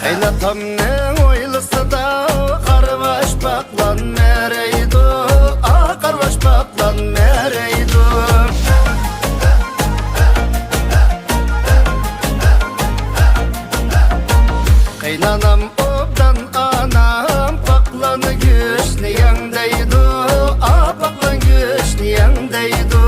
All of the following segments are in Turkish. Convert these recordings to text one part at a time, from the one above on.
Eynatamның ойлысы да қарбаш бақлан мәрейді, қарбаш бақлан мәрейді. Қайнанам обдан анам пақланы күшні яңдайды, пақлан күшні яңдайды.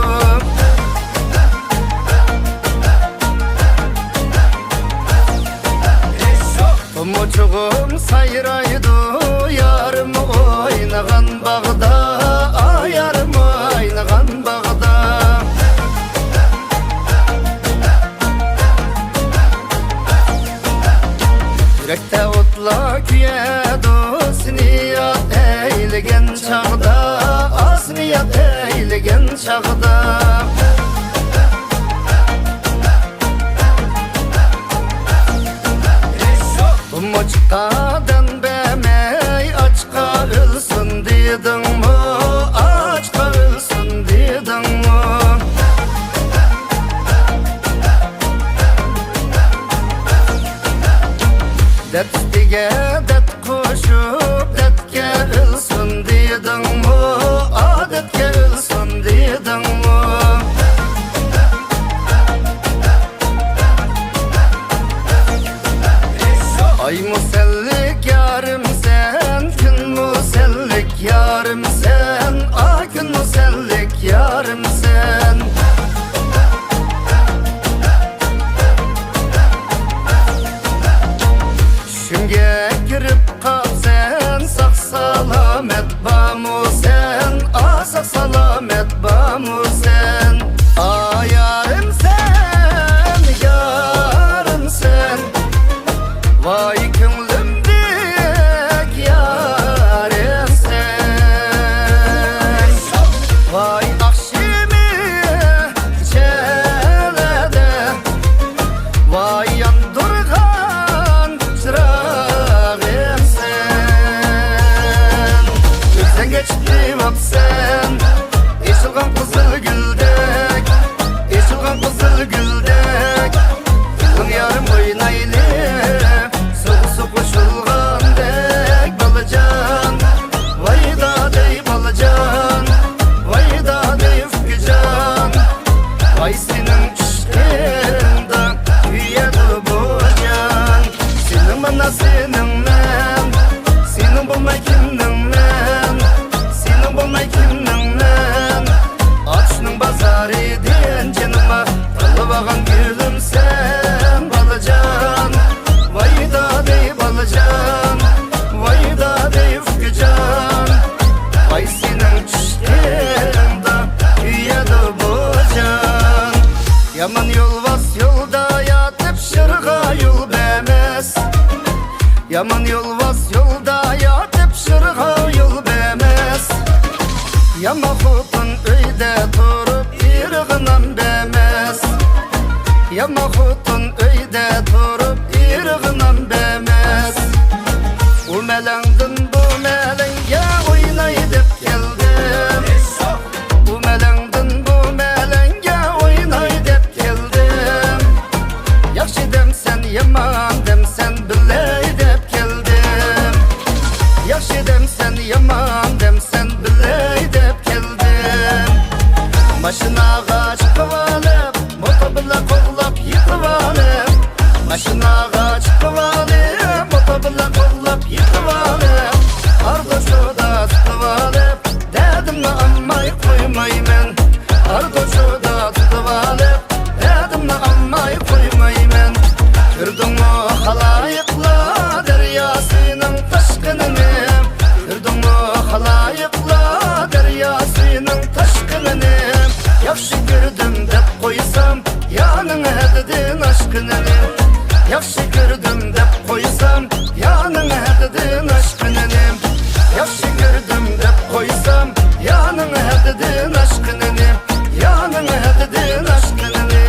Ұмычығым сайрайды, ярым ойнаған бағда, ярым ойнаған бағда. Yürekte otla kuyеді, siniyat eylеген çağda, siniyat eylеген çağda. Umoçkadan bəmey açqa ölsün dedin mu, açqa ölsün dedin mu? Dətdiге dət koşup, dətke ölsün dedin mu, dətke ölsün dedin mu? Ay musellik yarım sen, gün musellik yarım sen, gün musellik yarım sen. Düşümge girip kal sen, sak salamet bamu sen, sak salamet bamu sen. Yarım sen, yarım sen. Vay könlümdek yarım sen. Vay akşimi çelede, vay yandırgan çırağım sen. Gözden geçtim hap sen, eşilgan kızıl güldek, eşilgan kızıl güldek. Kızın yarım oynaylı, koşulgan dek balacan, vay da dey balacan, vay da dey fükecan. Vay senin düşlerinde üyedi bu can. Senin bana senin men, senin bulmay kimden men, senin bulmay kimden men. Açının bazar edin canıma, talıbağın gülüm sen balacan. Vay da dey balacan, vay da dey fükecan. Vay senin düşlerinde üyedi bu can. Yaman yolvas yolda yatıp şırğa yol bəməz. Yaman yolvas yolda yatıp şırğa yol bəməz. Yama xutun öydə turup irğınan bəməz. Yama xutun öydə turup irğınan bəməz. O mələngdin bu mələngə oynay dep geldim. Bu mələngdin bu mələngə oynay dep geldim. Yaxşı demsən yaman demsən bilay dep geldim. Yaxşı demsən yaman demsən bilay dep geldim. Maşınağa çıkıp alıp, motobila qollap yıkıp alıp. Maşınağa çıkıp alıp, motobila qollap yıkıp alıp. Ardoşuda tutup alıp, derdimni almay qoymayman. Ardoşuda tutup alıp, derdimni almay qoymayman. Gördün-mü halayıqlar deryasının taşqınını? Gördün-mü halayıqlar deryasının taşqınını? Yaxşı gördüm dep qoysam, yanın hədidin aşkınını. Yaxşı gördüm dep qoysam, yanın hədidin aşkınını. Yaxşı gördüm dep qoysam, yanın hədidin aşkınını. Yanın hədidin aşkınını.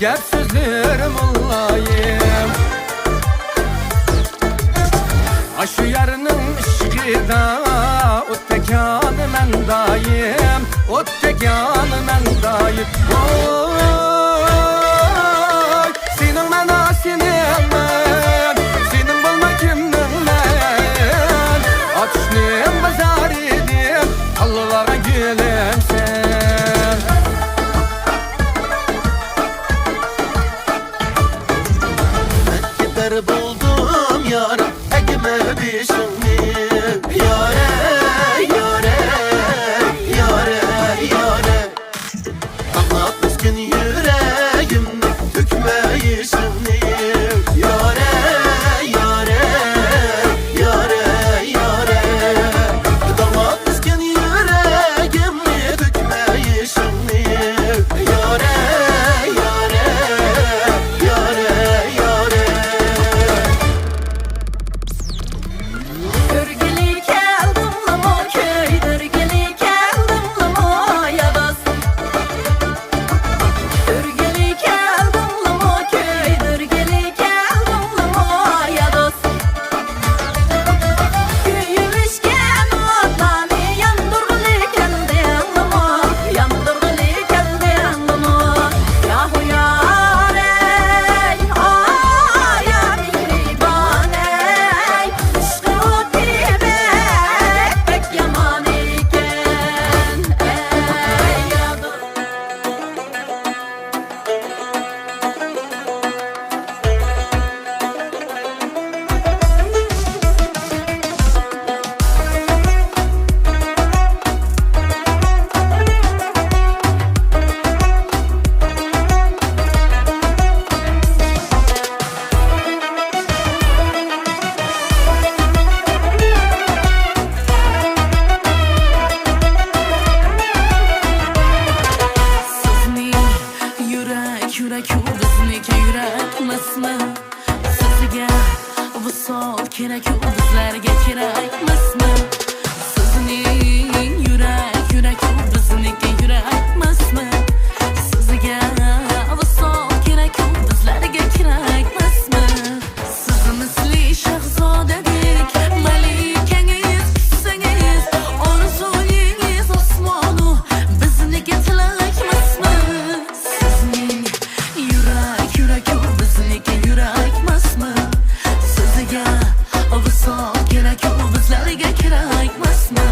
gap sözlerim olayım. Aşı yarının ışığıda ot tekanı men dayım, ot tekanı men dayım. Oy, senin men aşinin men, senin bulma kimden men. Atışlıyım bazar edim, Allah'a gülüm sen. Ben gider buldum yara, egme dişini. Yare, yare, yare, yare. Anlat miskin yüreğimde tükme işini. Yare, yare, yare, yare. Anlat miskin yüreğimde tükme işini. Yare, yare, yare, yare. Örgülü keldim lamo köy, örgülü keldim lamo yadas. Örgülü keldim lamo köy, örgülü keldim lamo yadas. Köyümüşken otlanı yandırgılı keldim lamo, yandırgılı keldim lamo. Yahu yarey, ay yarey baney, aşkı otibek pek yaman iken, ey yadım. Sizni yürek yürek bizniki yurakmasmi? Sizga visol kerak bizlarga kerakmasmi? Sizni yürek yürek bizniki yurakmasmi? Sizga visol kerak bizlarga kerakmasmi? Siz misli shahzodadek malikangiz kutsangiz, orzuyingiz osmonu bizniki tilakmasmi? Sizning yurak yurak bizniki yurakmasmi? Sizga visol kerak bizlarga kerakmasmi?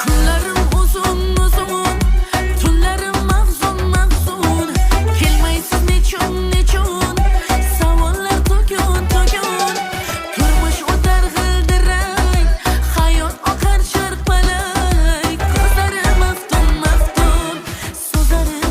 Kunlarim uzun uzun, tunlarim mahzun mahzun. Kelmaysiz nechun nechun, savollar to'kun to'kun. Turmush o'tar g'ildirak, hayot oqar sharpalak. Ko'zlarim maftun maftun, so'zlarim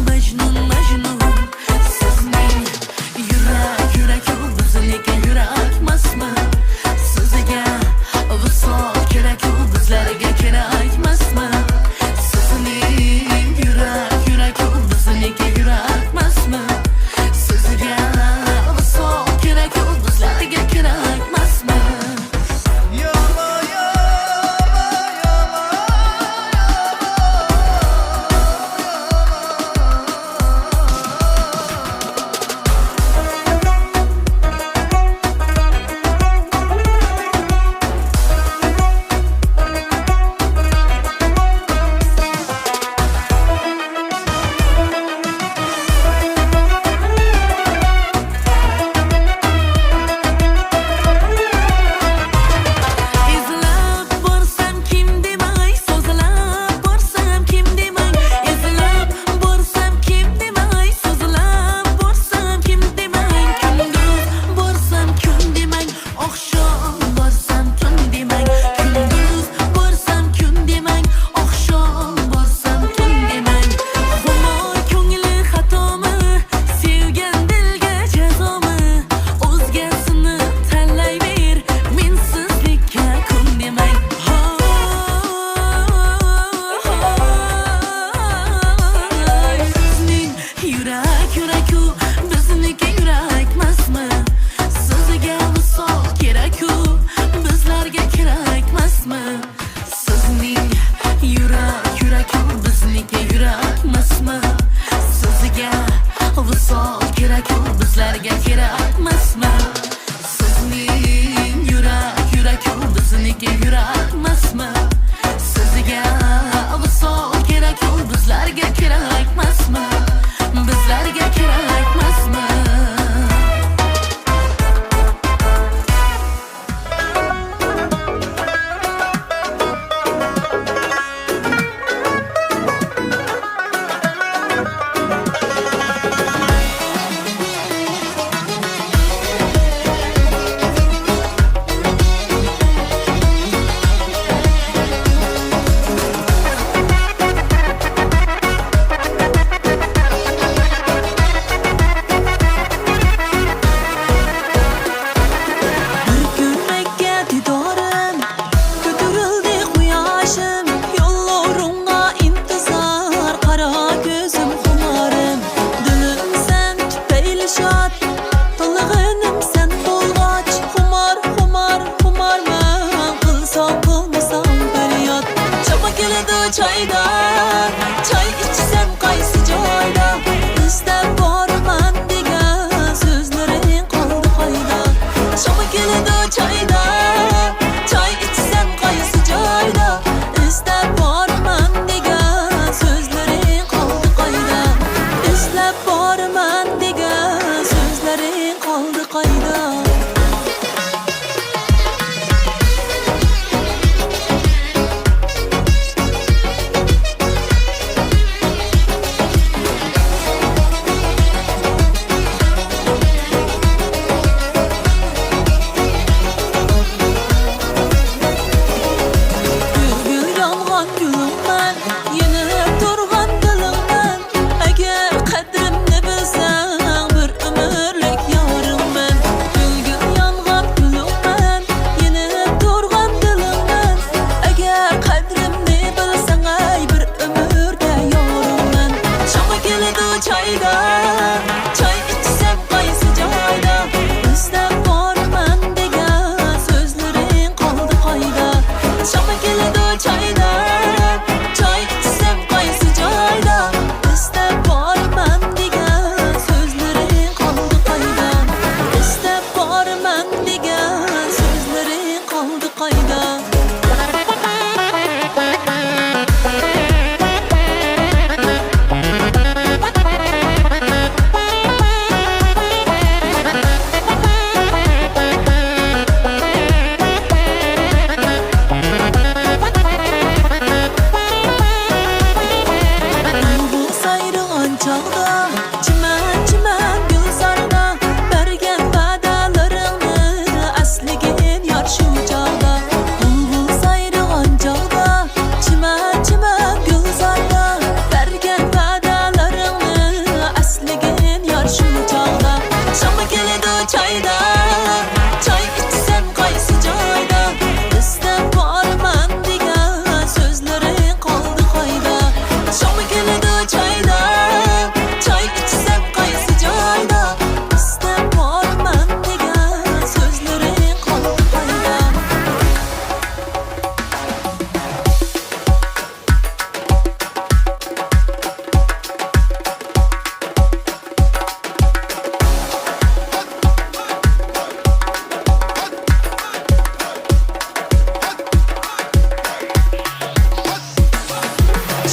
çağda Çimen çimen gülzarda Bergen vadalarını Asligin yar şu çağda Bulbul sayrıgan çağda Çimen çimen gülzarda Bergen vadalarını Asligin yar şu çağda Şamı keledi çayda Çay içsem qaysı joyda Bizden barman degan sözlerin qoldi qayda Şamı keledi çayda Çay içsem qaysı joyda Bizden barman degan sözlerin qoldi qayda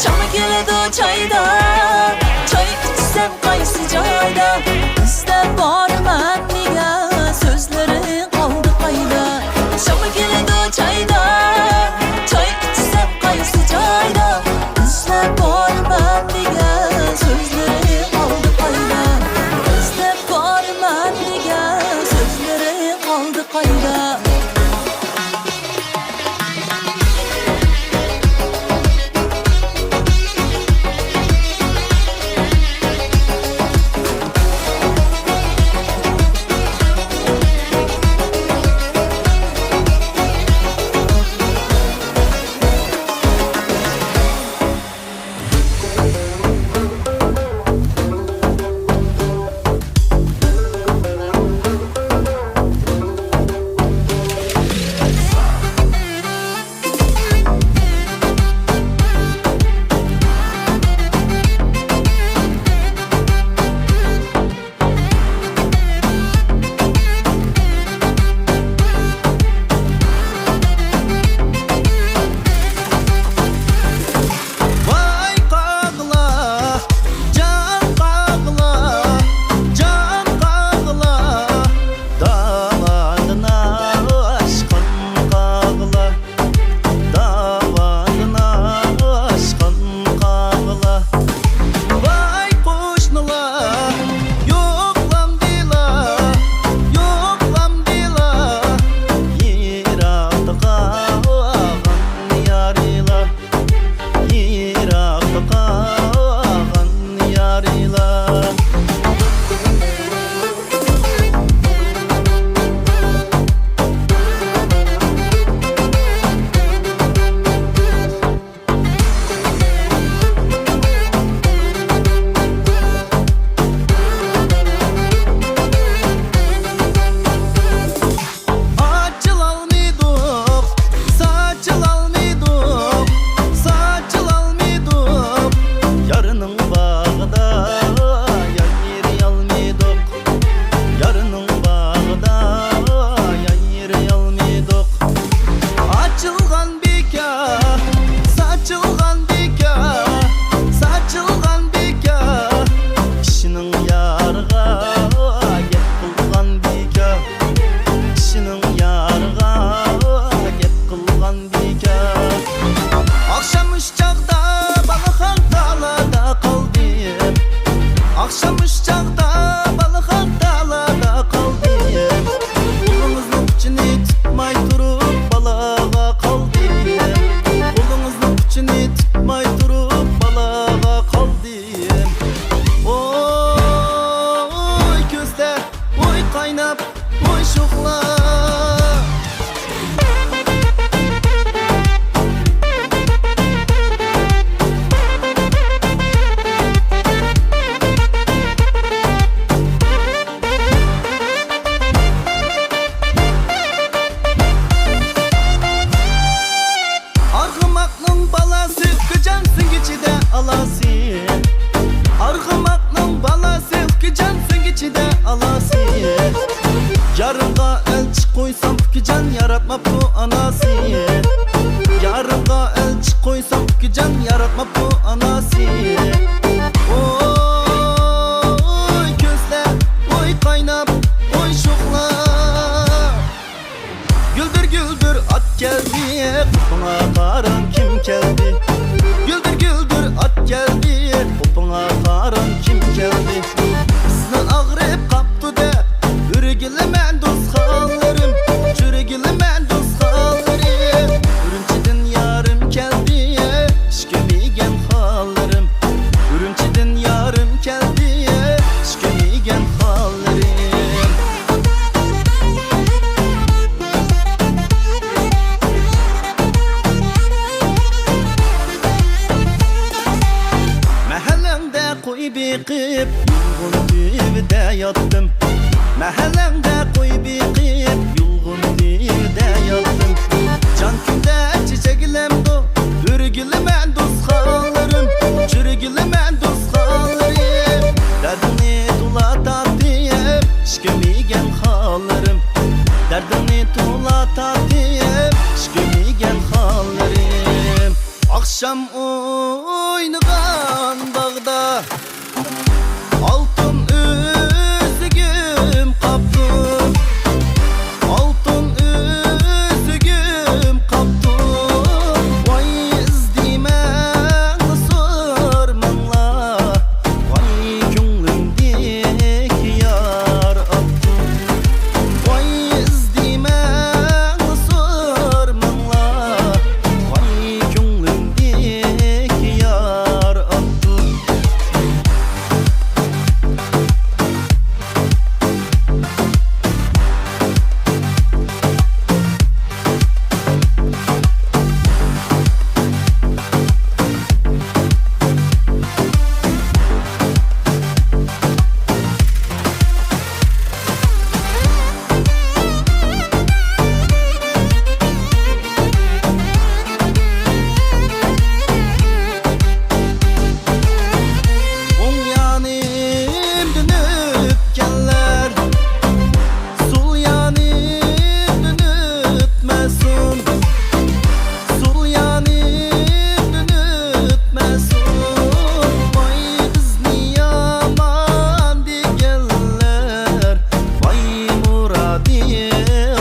Şamı keledi çayda Çay içsem qaysı joyda Bizden barman degan sözlerin qoldi qayda Şamı keledi çayda Çay içsem qaysı joyda Bizden barman degan sözlerin qoldi qayda Bizden barman degan sözlerin qoldi qayda Vay qağla, can qağla, can qağla Davadına aşkın qağla Davadına aşkın qağla Vay qoşnular, yoqlamdılar, yoqlamdılar Yiraqda qağan yarılar Yiraqda qağan yarılar Açılalmıydık, saçılalmıydık, saçılalmıydık Yarının bağda yayır almıydık Yarının bağda yayır almıydık Açılgan bikah, saçılgan bikah, saçılgan bikah Kişinin yarıga gep kılgan bikah Kişinin yarıga gep kılgan bikah Akşam üç çağda balıkhan dalada kaldım Akşam üç çağda balıkhan dalada kaldım Kulunuzun içini tutmay turup balağa kaldım Kulunuzun içini tutmay turup balağa kaldım Oy gözler, oy kaynap, oy şoxlar Argımakның balası kıcansın içide alasın Argımakның balası kıcansın içide alasın Yarımga elçi koysam kıcan yaratma bu anası Yarımga elçi koysam kıcan yaratma bu anası Oy gözler, oy kaynap, oy şoxlar Güldür güldür at geldi Popuna karan kim geldi Güldür güldür at geldi Popuna karan kim qo'y beqib yulg'un dibida yotdim Mahallangda qo'y beqib yulg'un dibida yotdim Jon kunda chechaglamdo o'rgilaman do'stxonlarim chirigilaman do'stxonlarim Dardini to'latatib ishkamigan xollarim Dardini to'latatib ishkamigan xollarim Akşam oynagan bağda Altın üzgüm kaptı Altın üzgüm kaptı Vay izdimen sormanla Vay gönlümdeki yar attı Vay izdimen sormanla Vay gönlümdeki yar attı On yanim dönüp geller Sol yanim dönütmesin Sol yanim dönütmesin Vay bizni yaman digenler Vay muradi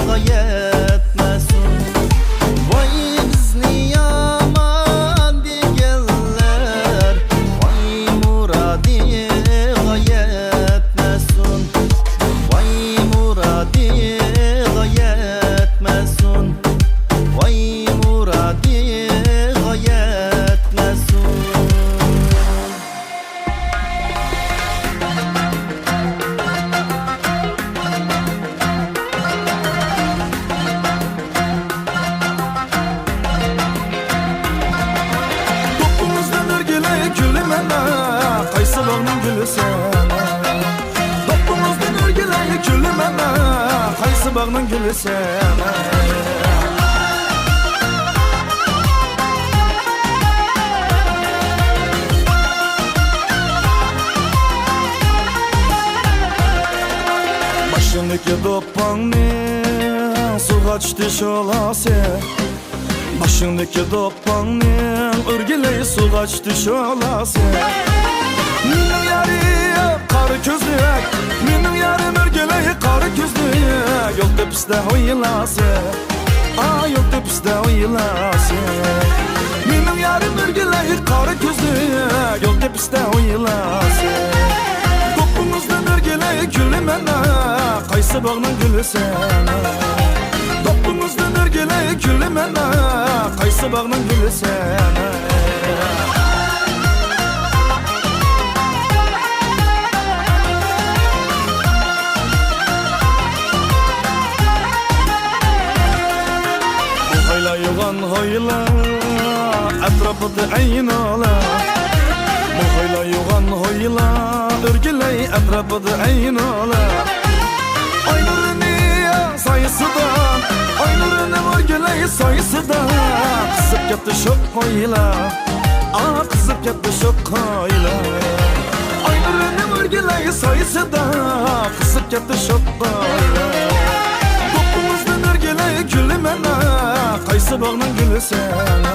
gayetmesin Vay bizni yaman digenler Vay muradi gayetmesin Vay muradi gayetmesin Vay muradi gayetmesin Topunuzdan örgüleyi gülümene Kaysı bağının gülü sene Topunuzdan örgüleyi gülümene Kaysı bağının gülü sene Başındaki dopanın Suğa düştü şolası Başındaki dopanın Örgüleyi suğa düştü şolası Minin yarı karı közlük Minin yarım örgüleyi karı közlük Yok tepiste oyilası Yok tepiste oyilası Minin yarım örgüleyi karı közlük Yok tepiste oyilası Topunuzdan örgüleyi gülümene Kaysı bağının gülü sene Topunuzdan örgüleyi gülümene Kaysı bağının gülü sene Hayla yugan hayla Etrafıda ayın ola Bu hayla yugan hayla Örgüleyi etrafıda ayın ola Ay nurunu sayısıdan Ay nurunu örgüleyi sayısıdan Kısıp yattı şok hayla Kısıp yattı şok hayla Ay nurunu örgüleyi sayısıdan Kısıp yattı şok hayla Topunuzdan örgüleyi gülümene Kaysı bağının gülü sene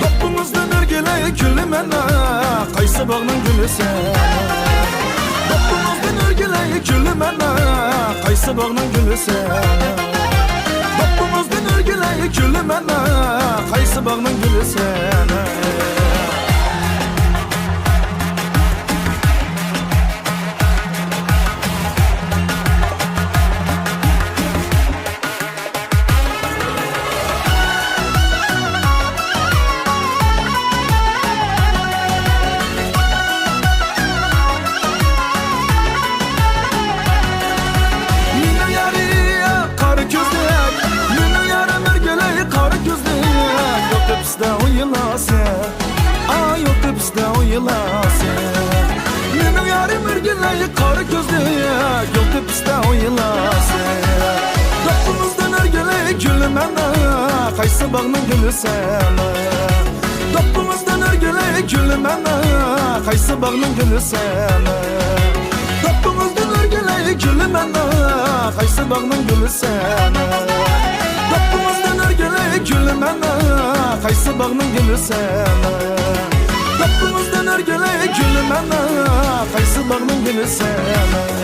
Topunuzdan örgüleyi gülümene Kaysı bağının gülü sene Topunuzdan örgüleyi gülümene Kaysı bağının gülü sene Topunuzdan örgüleyi gülümene Kaysı bağının gülü sene bizde uyulası Ey kara gözlü yol tepiste oyulası Doppumuzdan örgele gülüm ana Kaysı bağının gülü sana Doppumuzdan örgele gülüm ana Kaysı bağının gülü sana Doppumuzdan örgele gülüm ana Kaysı bağının gülü sana Doppumuzdan örgele gülüm ana Kaysı bağının gülü sana Doppumuzdan örgele gülüm ana Kaysı bağının gülü sana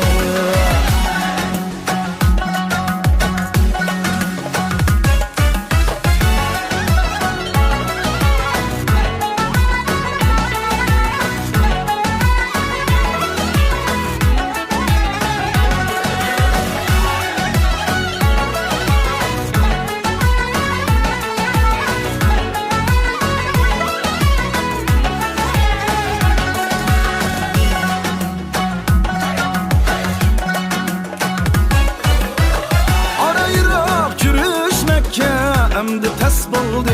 Emdi pes buldu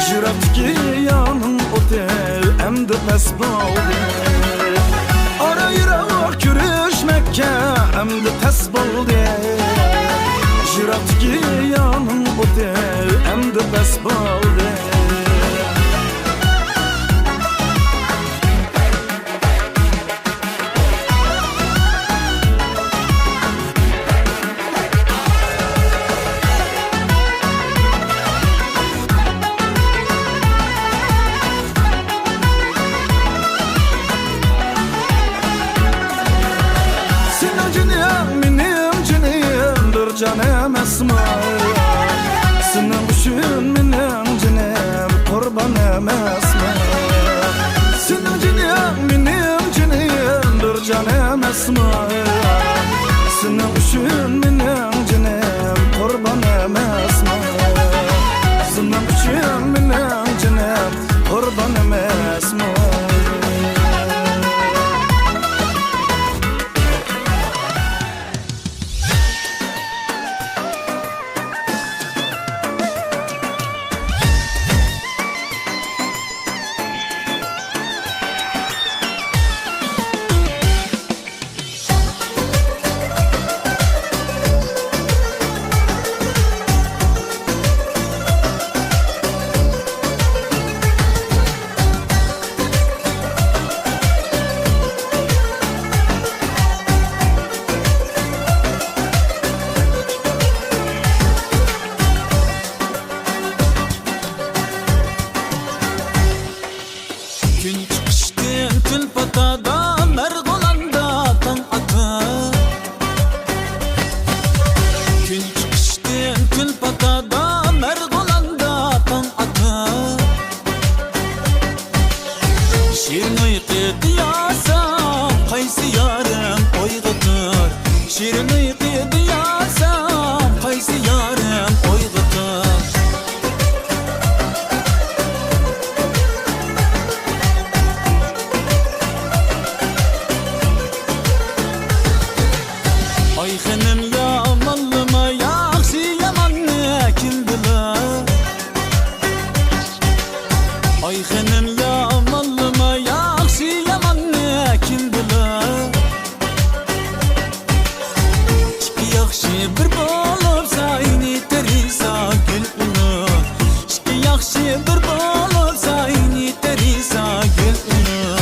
Jiraftki yanın otel Emdi pes buldu Ara Irak yürüşmekke Emdi pes buldu Jiraftki yanın otel Emdi pes buldu Canım esma Senin üçün benim canım Kurbanım esma Senin canım benim canım Bir canım esma Senin üçün benim canım Kurbanım esma Senin üçün benim canım Kurbanım esma Gün çıkıştı tül patada Mergolanda tan atı Gün çıkıştı tül patada Mergolanda tan atı Şirin uyku diyasam Kaysı yarım oygıtır Şirin uyku diyasam Kaysı yarım oygıtır Ay hanım ya mallıma yaxşı yamanı kim bilir Ay hanım ya mallıma yaxşı yamanı kim bilir İki yaxşı bir bolup sayni terisa gül unu İki yaxşı bir bolup sayni terisa gül unu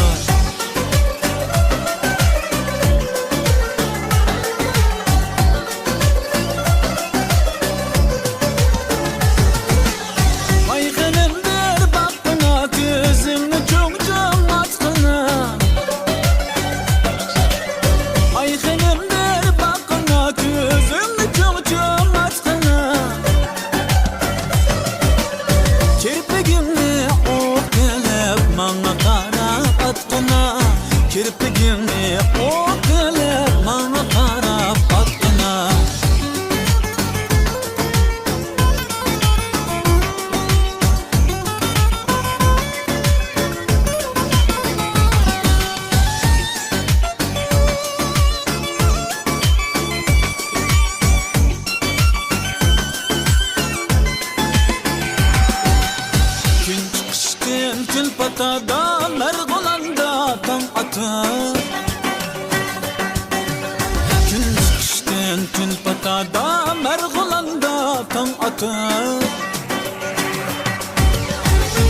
Kirpigini o kılıp bana karap attına Gün çıkıştı tül patada Mergolanda tam atı oyg'itib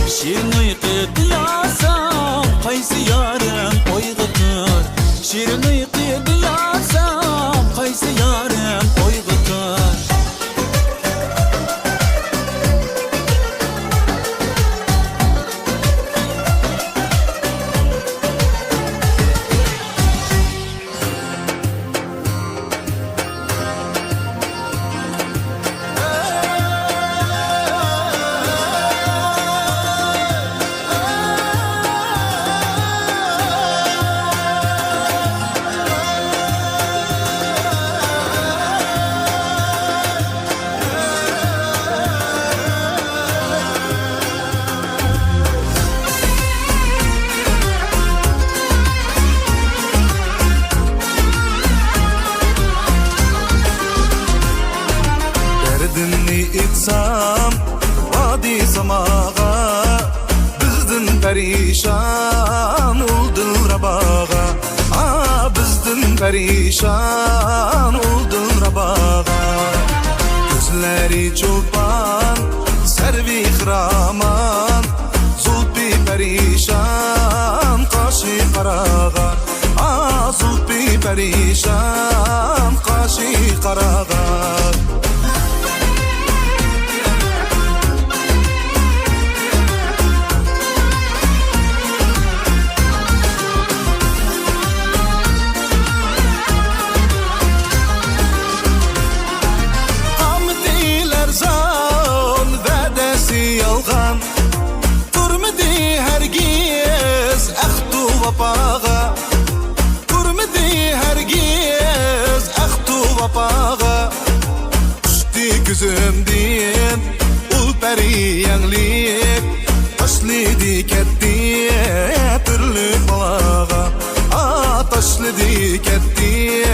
Shirin uyqu diyorsam qaysi yorim oyg'itib Shirin uyqu diyorsam qaysi yorim oyg'itib Derdimni etsam vadi samaga Bizdin perişan oldun rabaga Bizdin perişan oldun rabaga Gözleri çoban servi hraman Zulpi perişan kaşı karaga Zulpi perişan kaşı karaga Gözümdin ul peri yanlik Taşlıdı ketti türlü balaga Taşlıdı ketti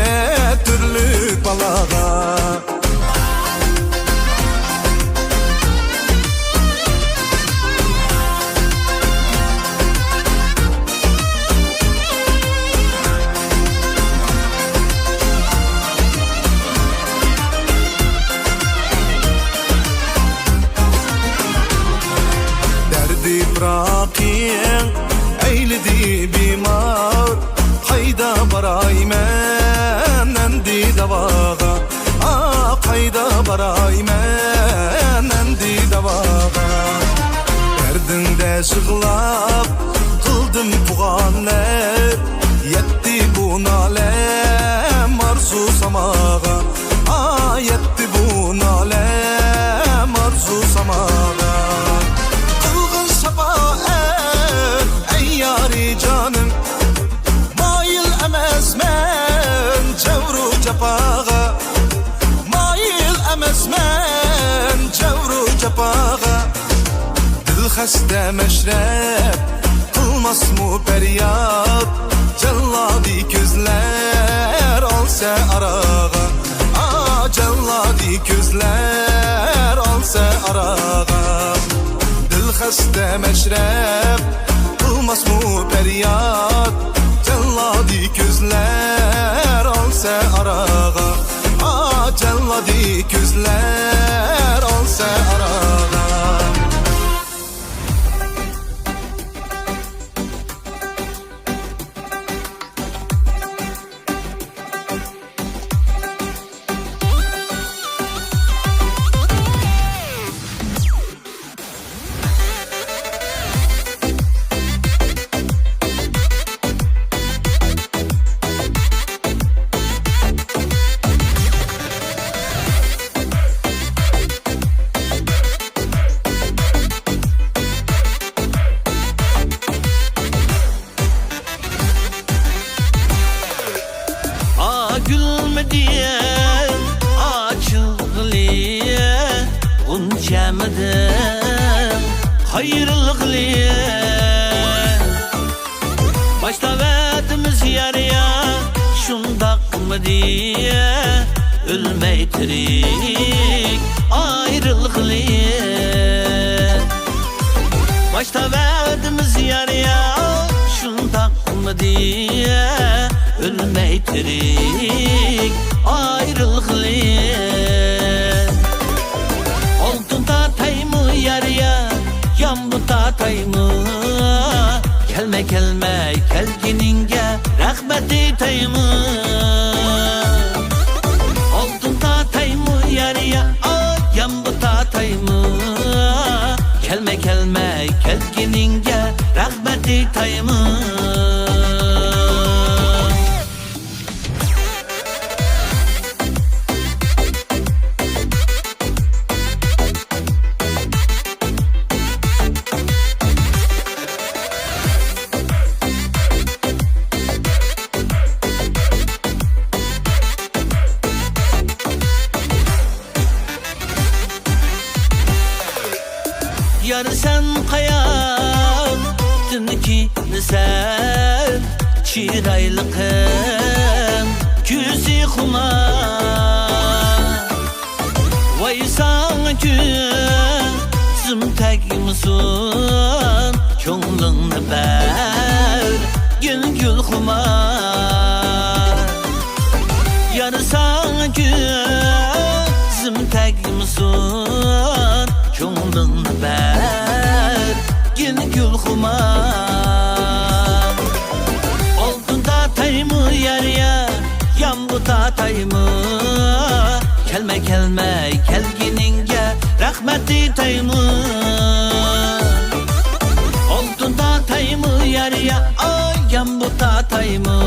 türlü balaga Bırakayım eyledi bimar Hayda baraymen endi davaga Hayda baraymen endi davaga Derdinde şıglap kıldım puğanlar Yetti bu nalem arzu samaga Yetti bu nalem arzu samaga canım Mail emezmen cevru cepaga Mail emezmen cevru cepaga Dil xəstə meşrep Kılmaz mı peryat Celladi gözler Alsa arağa Celladi gözler Alsa arağa Dil xəstə meşrep Kılmaz mı peryat Celladi gözler alsa arağa Celladi gözler alsa arağa Gülmediyen açıklıya Unçamadım hayırlıklıya Başta verdimiz yarıya Şundak mı diye Ölmey tirik ayrılıklıya Başta verdimiz yarıya Şundak mı diye Ölmey tirik ayrılıklıya tatayımı Kelme kelme kelgininge rahmet etayımı Oldun tatayımı yarıya ayam bu tatayımı Kelme kelme kelgininge rahmet etayımı Yar sen kayam dünkü sen çiraylıkım küsü kuma Vay sana gözüm tek musun Çoğunluğunu ver gün gül kuma Yar sana gözüm tek musun Çoğunluğunu ver gün gül kumar Oldun tatayımı yarıya yan bu tatayımı Kelme kelme kelgininge rahmet etayımı Oldun tatayımı yarıya yan bu tatayımı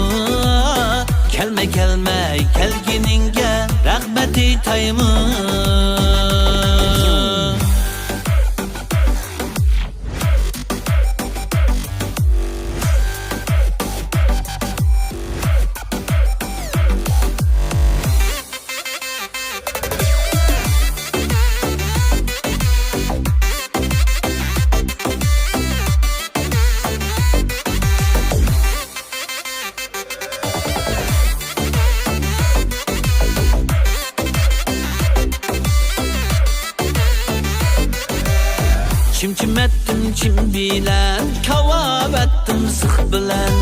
Kelme kelme kelgininge rahmet etayımı Çim çim ettim çim bilen Kavab ettim sık bilen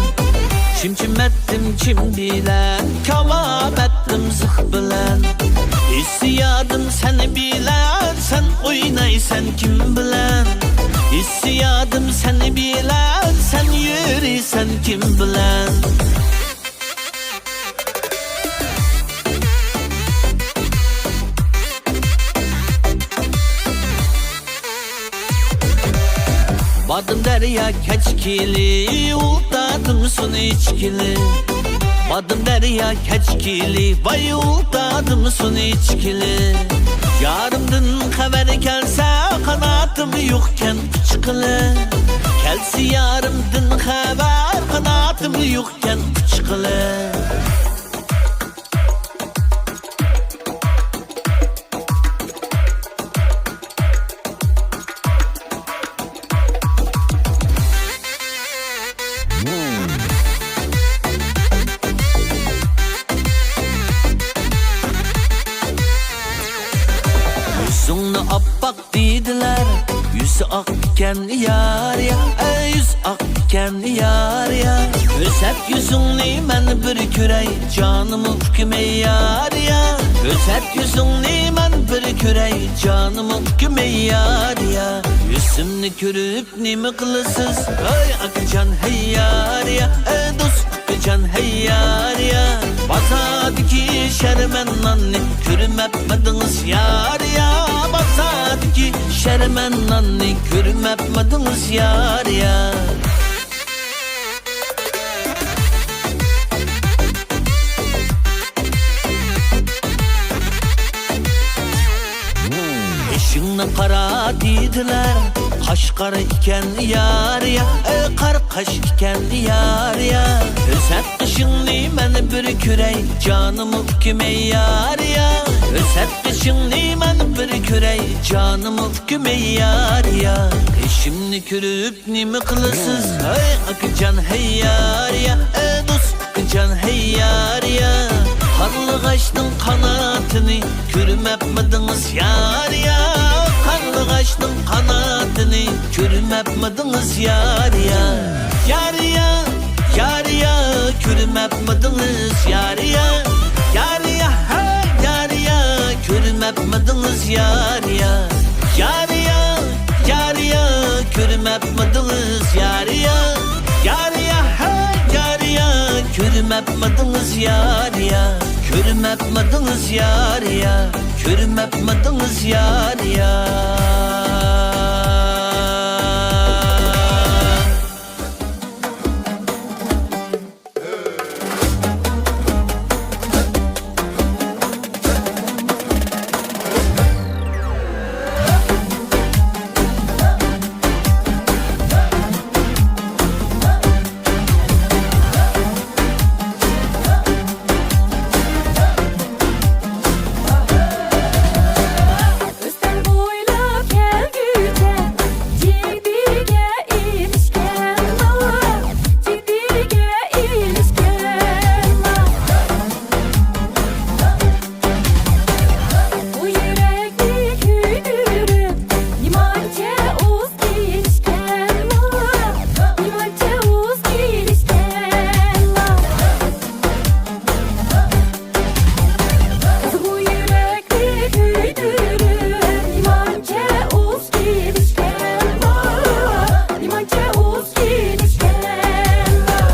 Çim çim ettim çim bilen Kavab ettim sık bilen İstiyadım seni bilen Sen oynaysan kim bilen İstiyadım seni bilen Sen yürüysen kim bilen Badım derya keçkili, ultadım sun içkili Badım derya keçkili, vay ultadım sun içkili Yarımdın haber gelse kanatım yokken çıkılı Kelsi yarımdın haber kanatım yokken çıkılı Yüzünü appak dediler Yüzü ak iken yar ya Yüz ak iken yar ya Özet yüzünü men bir kürey Canımı hüküme yar ya Özet yüzünü men bir kürey Canımı hüküme yar ya Yüzümünü körüp nimi kılısız Ay akıcan hey yar ya Dost akıcan hey yar ya Basadaki şermen anne Körüm etmediniz yar ya Basadaki şermen anne Körüm etmediniz yar ya Eşinle kara dediler Kaş kara iken yar ya Kar kaş iken yar ya Özet kışınlı men bir kürey Canımı hüküme yar ya Özet kışınlı men bir kürey Canımı hüküme yar ya Eşimni körüp nimi kılısız Ay akıcan hey yar ya Dost akıcan hey yar ya Karlı kaştın kanatını Körüm etmediniz yar ya Karlı kaştın kanatını Körüm etmediniz yar ya Yar ya, yar ya Körüm etmediniz yar ya Yar ya, yar ya Körüm etmediniz yar ya Yar ya, yar ya Körüm etmediniz yar ya. Yar ya hey yar ya. Körmepmediniz yar ya. Körmepmediniz yar ya. Körmepmediniz yar ya. Üstten boylap gel güce, ciddiye ilişken var, ciddiye ilişken var. Bu yürekli küydürüp, limançe uz ilişken var, limançe uz ilişken var. Bu yürekli küydürüp, limançe uz ilişken var, limançe uz ilişken var.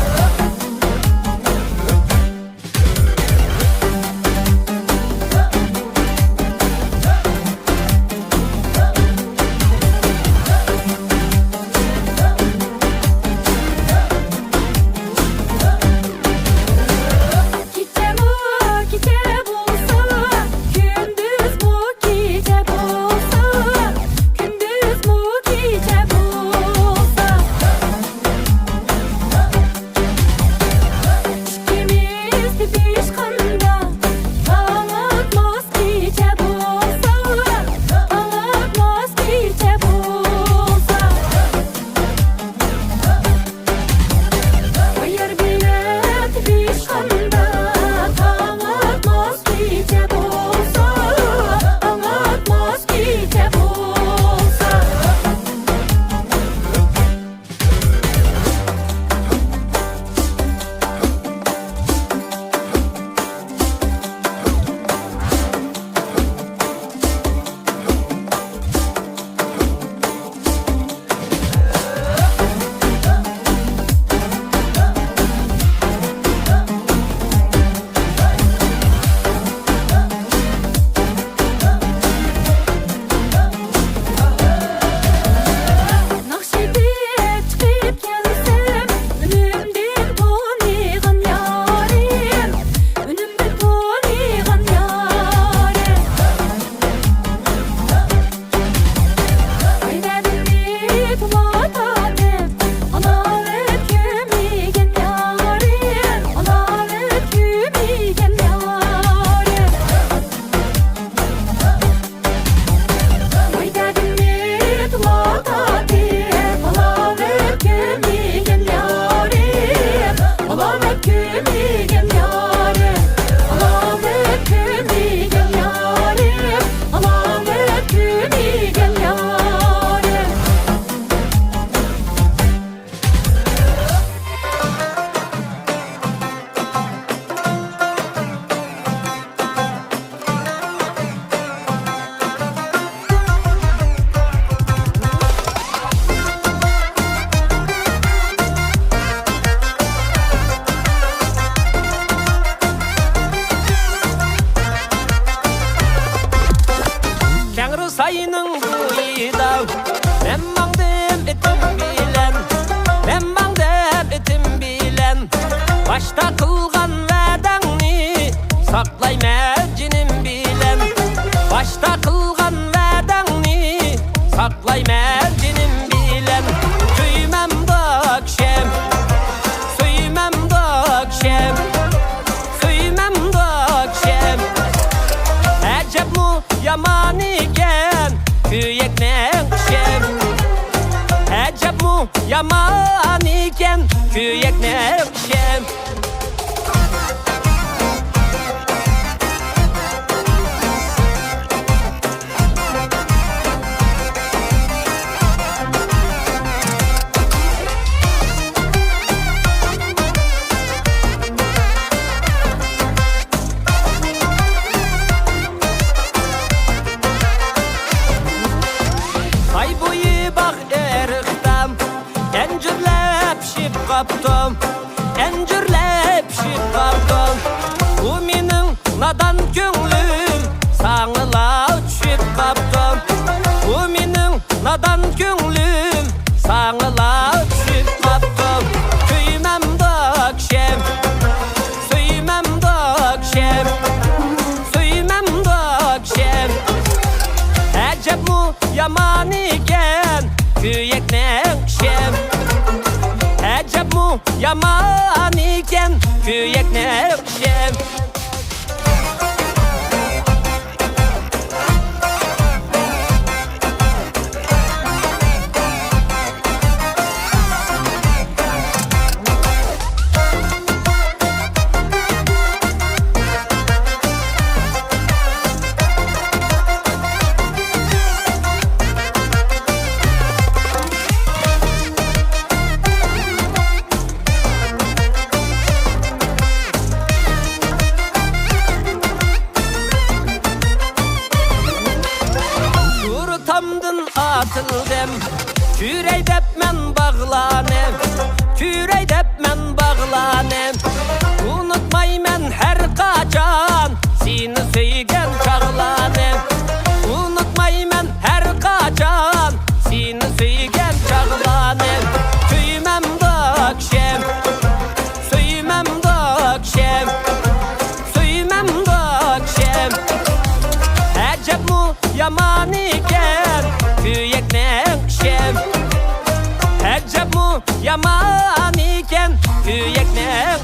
Gece bu gece bulsa, gündüz bu gece bulsa, gündüz bu gece bulsa. İkimiz de pişkanda, ağlatmaz gece bulsa, ağlatmaz gece bulsa. Hayır bilet pişkanda, ağlatmaz gece bulsa, ağlatmaz gece bulsa. Nakşibe'ye çıkıp gelsem, önümden tanıyan yarim, önümden tanıyan yarim. Ayverdim vatadım, analıp kümigen yarim, analıp kümigen yarim. Ayverdim vatadım, analıp kümigen yarim, analıp kümigen yarim, analıp kümigen yarim, analıp kümigen yarim. Kengru sayının buyida ben mangdım etim bilen, ben mangdım etim bilen. Başta kılgan vədəңni saklayma cinim bilen. Başta kılgan vədəңni saklayma cinim bilen. Süymem dakşem, süymem dakşem, süymem dakşem. Əcəb mu yaman iken köyeknen şem. Əcəb mu yaman iken köyeknen şem. Ay boyu bak eriktam, gencim kaptım Encürlep şip kaptım Bu menin nadan köngülüm Sağıla uçup kaptım Bu menin nadan köngülüm Sağıla uçup kaptım Köymem dökşem Söymem dökşem Söymem dökşem Əcəb mu yaman iken Köyeknen şem Əcəb mu yaman iken Köyeknen şem Tamdın atıldım Küreydep men bağlanım Küreydep men bağlanım Unutmaymen her kaçan Seni söygen çağlanım Unutmaymen her kaçan Seni söygen çağlanım Köymem dökşem Söymem dökşem Söymem dökşem Əcəb mu yaman iken Köyeknen şem Əcəb mu yaman iken Köyeknen